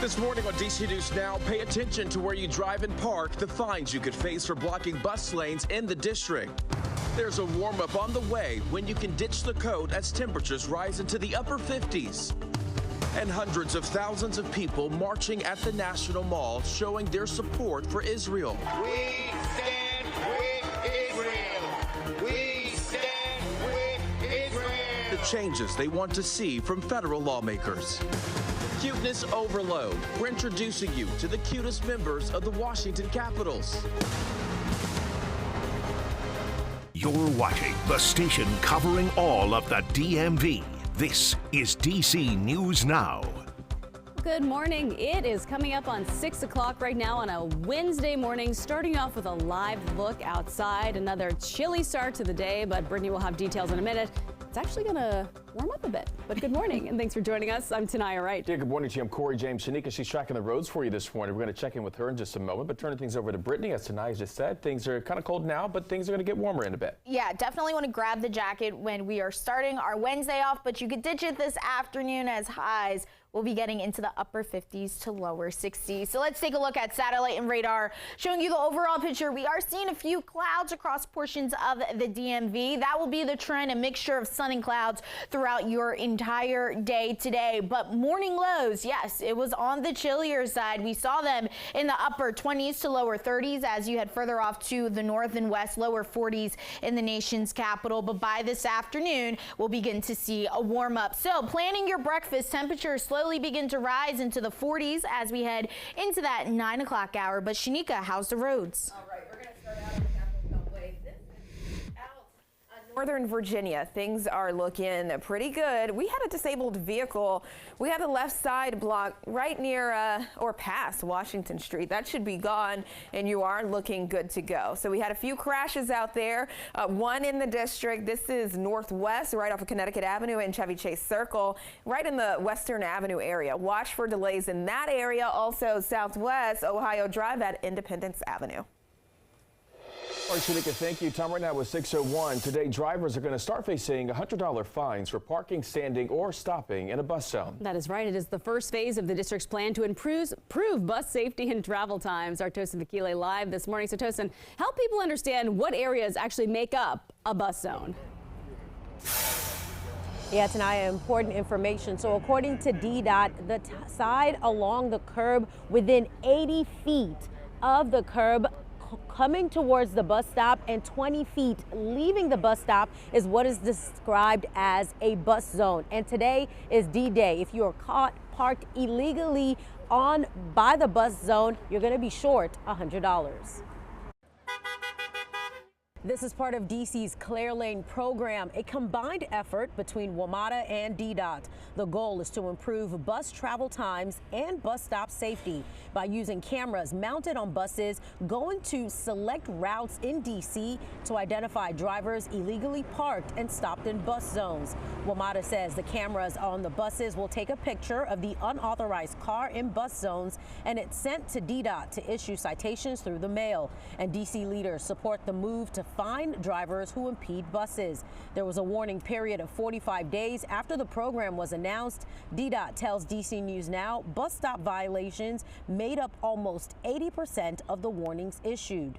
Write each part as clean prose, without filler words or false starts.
This morning on DC News Now, pay attention to where you drive and park, the fines you could face for blocking bus lanes in the district. There's a warm-up on the way when you can ditch the coat as temperatures rise into the upper 50s. And hundreds of thousands of people marching at the National Mall showing their support for Israel. We stand with Israel. We stand with Israel. The changes they want to see from federal lawmakers. Cuteness overload. We're introducing you to the cutest members of the Washington Capitals. You're watching the station covering all of the DMV. This is DC News Now. Good morning. It is coming up on 6 o'clock right now on a Wednesday morning, starting off with a live look outside. Another chilly start to the day, but Brittany will have details in a minute. It's actually going to warm up a bit. But good morning, and thanks for joining us. I'm Tanaya Wright. Yeah, good morning to you. I'm Corey James. Shanika, she's tracking the roads for you this morning. We're going to check in with her in just a moment, but turning things over to Brittany. As Tanaya just said, things are kind of cold now, but things are going to get warmer in a bit. Yeah, definitely want to grab the jacket when we are starting our Wednesday off, but you could ditch it this afternoon as highs will be getting into the upper 50s to lower 60s. So let's take a look at satellite and radar showing you the overall picture. We are seeing a few clouds across portions of the DMV. That will be the trend, a mixture of sun and clouds throughout your entire day today. But morning lows, yes, it was on the chillier side. We saw them in the upper 20s to lower 30s as you head further off to the north and west, lower 40s in the nation's capital. But by this afternoon, we'll begin to see a warm up. So planning your breakfast, temperatures slowly begin to rise into the 40s as we head into that 9 o'clock hour. But Shanika, how's the roads? All right, we're going to start out on the Capitol Beltway. This is out Northern Virginia. Things are looking pretty good. We had a disabled vehicle. We had the left side blocked right near or past Washington Street. That should be gone, and you are looking good to go. So we had a few crashes out there. One in the district. This is northwest, right off of Connecticut Avenue and Chevy Chase Circle, right in the Western Avenue area. Watch for delays in that area. Also southwest Ohio Drive at Independence Avenue. All right, Shanika, thank you. Time right now was 6:01. Today, drivers are going to start facing $100 fines for parking, standing, or stopping in a bus zone. That is right. It is the first phase of the district's plan to improve bus safety and travel times. Our Tosin Vakile live this morning. So, Tosin, help people understand what areas actually make up a bus zone. Yeah, Tanaya, important information. So according to DDOT, the side along the curb within 80 feet of the curb coming towards the bus stop and 20 feet leaving the bus stop is what is described as a bus zone. And today is D-Day. If you are caught parked illegally by the bus zone, you're going to be short $100. This is part of DC's Clear Lane program, a combined effort between WMATA and DDOT. The goal is to improve bus travel times and bus stop safety by using cameras mounted on buses going to select routes in DC to identify drivers illegally parked and stopped in bus zones. WMATA says the cameras on the buses will take a picture of the unauthorized car in bus zones, and it's sent to DDOT to issue citations through the mail. And DC leaders support the move to fine drivers who impede buses. There was a warning period of 45 days after the program was announced. DDOT tells DC News Now bus stop violations made up almost 80% of the warnings issued.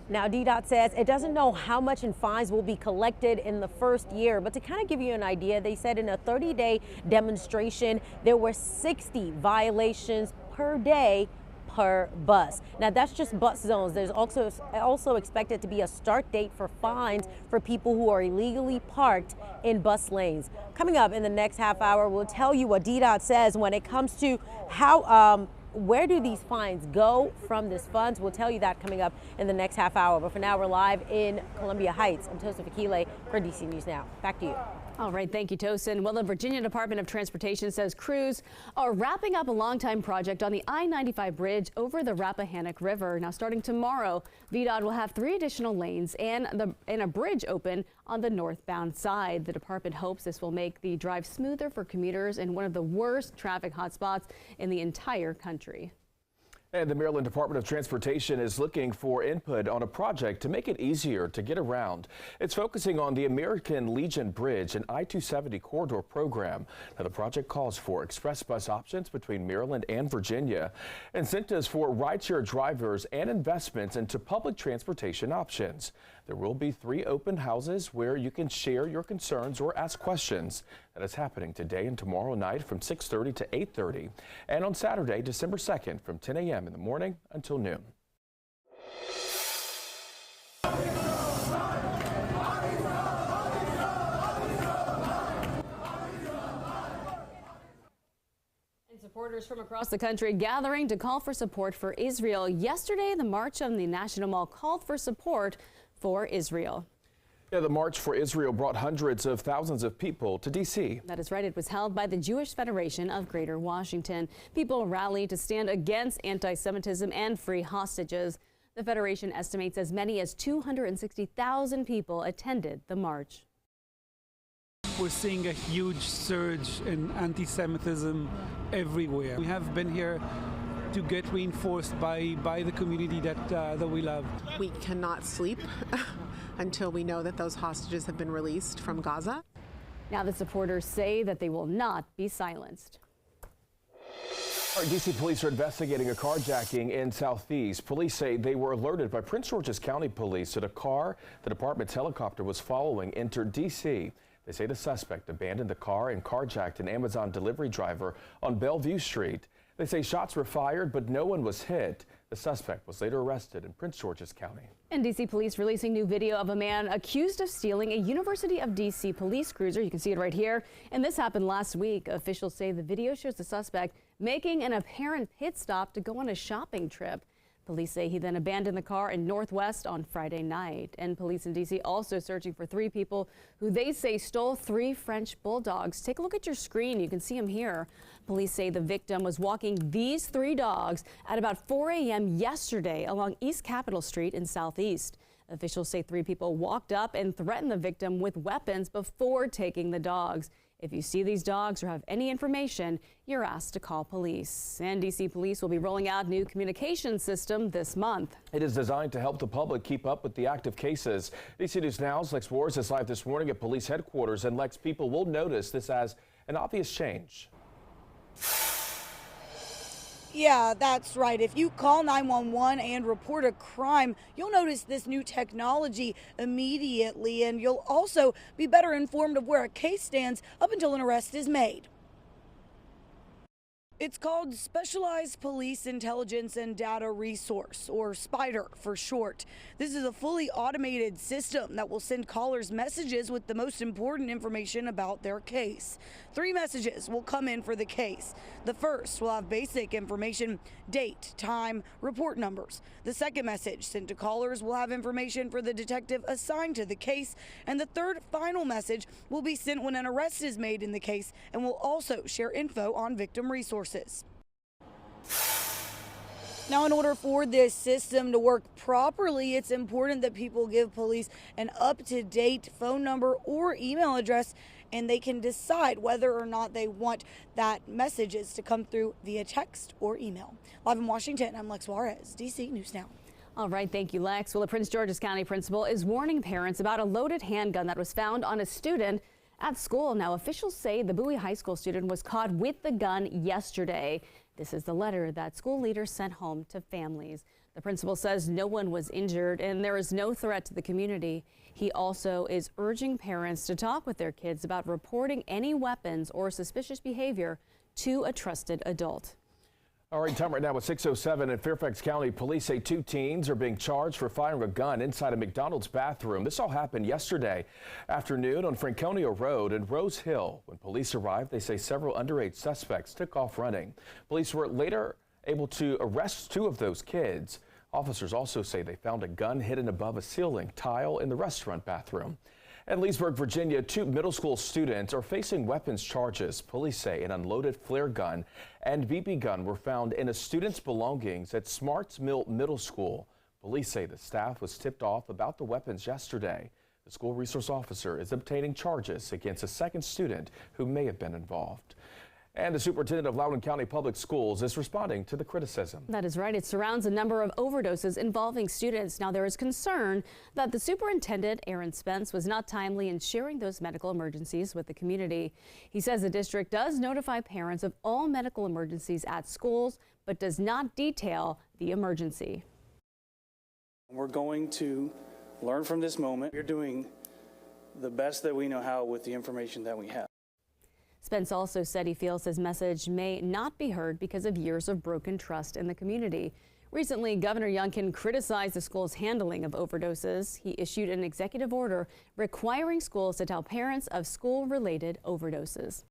Now, DDOT says it doesn't know how much in fines will be collected in the first year, but to kind of give you an idea, they said in a 30-day demonstration, there were 60 violations per day per bus. Now that's just bus zones. There's also expected to be a start date for fines for people who are illegally parked in bus lanes. Coming up in the next half hour, we'll tell you what DDOT says when it comes to how where do these fines go from this funds. We'll tell you that coming up in the next half hour. But for now, we're live in Columbia Heights. I'm Tosin Vakile for DC News Now. Back to you. All right, thank you, Tosin. Well, the Virginia Department of Transportation says crews are wrapping up a long-time project on the I-95 bridge over the Rappahannock River. Now, starting tomorrow, VDOT will have 3 additional lanes and a bridge open on the northbound side. The department hopes this will make the drive smoother for commuters in one of the worst traffic hotspots in the entire country. And the Maryland Department of Transportation is looking for input on a project to make it easier to get around. It's focusing on the American Legion Bridge and I-270 corridor program. Now, the project calls for express bus options between Maryland and Virginia, incentives for rideshare drivers, and investments into public transportation options. There will be 3 open houses where you can share your concerns or ask questions. That is happening today and tomorrow night from 6:30 to 8:30, and on Saturday, December 2nd from 10 a.m. in the morning until noon. Supporters from across the country gathering to call for support for Israel. Yesterday, the March on the National Mall called for support for Israel. Yeah, the March for Israel brought hundreds of thousands of people to D.C. That is right. It was held by the Jewish Federation of Greater Washington. People rallied to stand against anti-Semitism and free hostages. The Federation estimates as many as 260,000 people attended the march. We're seeing a huge surge in anti-Semitism everywhere. We have been here to get reinforced by the community that we love. We cannot sleep until we know that those hostages have been released from Gaza. Now the supporters say that they will not be silenced. D.C. police are investigating a carjacking in Southeast. Police say they were alerted by Prince George's County Police that a car the department's helicopter was following entered D.C. They say the suspect abandoned the car and carjacked an Amazon delivery driver on Bellevue Street. They say shots were fired, but no one was hit. The suspect was later arrested in Prince George's County. And D.C. police releasing new video of a man accused of stealing a University of D.C. police cruiser. You can see it right here. And this happened last week. Officials say the video shows the suspect making an apparent pit stop to go on a shopping trip. Police say he then abandoned the car in Northwest on Friday night. And police in D.C. also searching for 3 people who they say stole 3 French bulldogs. Take a look at your screen. You can see them here. Police say the victim was walking these 3 dogs at about 4 a.m. yesterday along East Capitol Street in Southeast. Officials say 3 people walked up and threatened the victim with weapons before taking the dogs. If you see these dogs or have any information, you're asked to call police. And D.C. police will be rolling out new communication system this month. It is designed to help the public keep up with the active cases. D.C. News Now's Lex Wars is live this morning at police headquarters. And Lex, people will notice this as an obvious change. Yeah, that's right. If you call 911 and report a crime, you'll notice this new technology immediately, and you'll also be better informed of where a case stands up until an arrest is made. It's called Specialized Police Intelligence and Data Resource, or SPIDER for short. This is a fully automated system that will send callers messages with the most important information about their case. 3 messages will come in for the case. The first will have basic information, date, time, report numbers. The second message sent to callers will have information for the detective assigned to the case. And the third final message will be sent when an arrest is made in the case and will also share info on victim resources. Now, in order for this system to work properly, it's important that people give police an up-to-date phone number or email address, and they can decide whether or not they want that messages to come through via text or email. Live in Washington, I'm Lex Juarez, D.C. News Now. All right, thank you, Lex. Well, a Prince George's County principal is warning parents about a loaded handgun that was found on a student at school. Now, officials say the Bowie High School student was caught with the gun yesterday. This is the letter that school leaders sent home to families. The principal says no one was injured and there is no threat to the community. He also is urging parents to talk with their kids about reporting any weapons or suspicious behavior to a trusted adult. All right, time right now at 6:07 in Fairfax County. Police say 2 teens are being charged for firing a gun inside a McDonald's bathroom. This all happened yesterday afternoon on Franconia Road in Rose Hill. When police arrived, they say several underage suspects took off running. Police were later able to arrest 2 of those kids. Officers also say they found a gun hidden above a ceiling tile in the restaurant bathroom. At Leesburg, Virginia, 2 middle school students are facing weapons charges. Police say an unloaded flare gun and BB gun were found in a student's belongings at Smarts Mill Middle School. Police say the staff was tipped off about the weapons yesterday. The school resource officer is obtaining charges against a second student who may have been involved. And the superintendent of Loudoun County Public Schools is responding to the criticism. That is right. It surrounds a number of overdoses involving students. Now, there is concern that the superintendent, Aaron Spence, was not timely in sharing those medical emergencies with the community. He says the district does notify parents of all medical emergencies at schools, but does not detail the emergency. We're going to learn from this moment. We're doing the best that we know how with the information that we have. Spence also said he feels his message may not be heard because of years of broken trust in the community. Recently, Governor Youngkin criticized the school's handling of overdoses. He issued an executive order requiring schools to tell parents of school-related overdoses.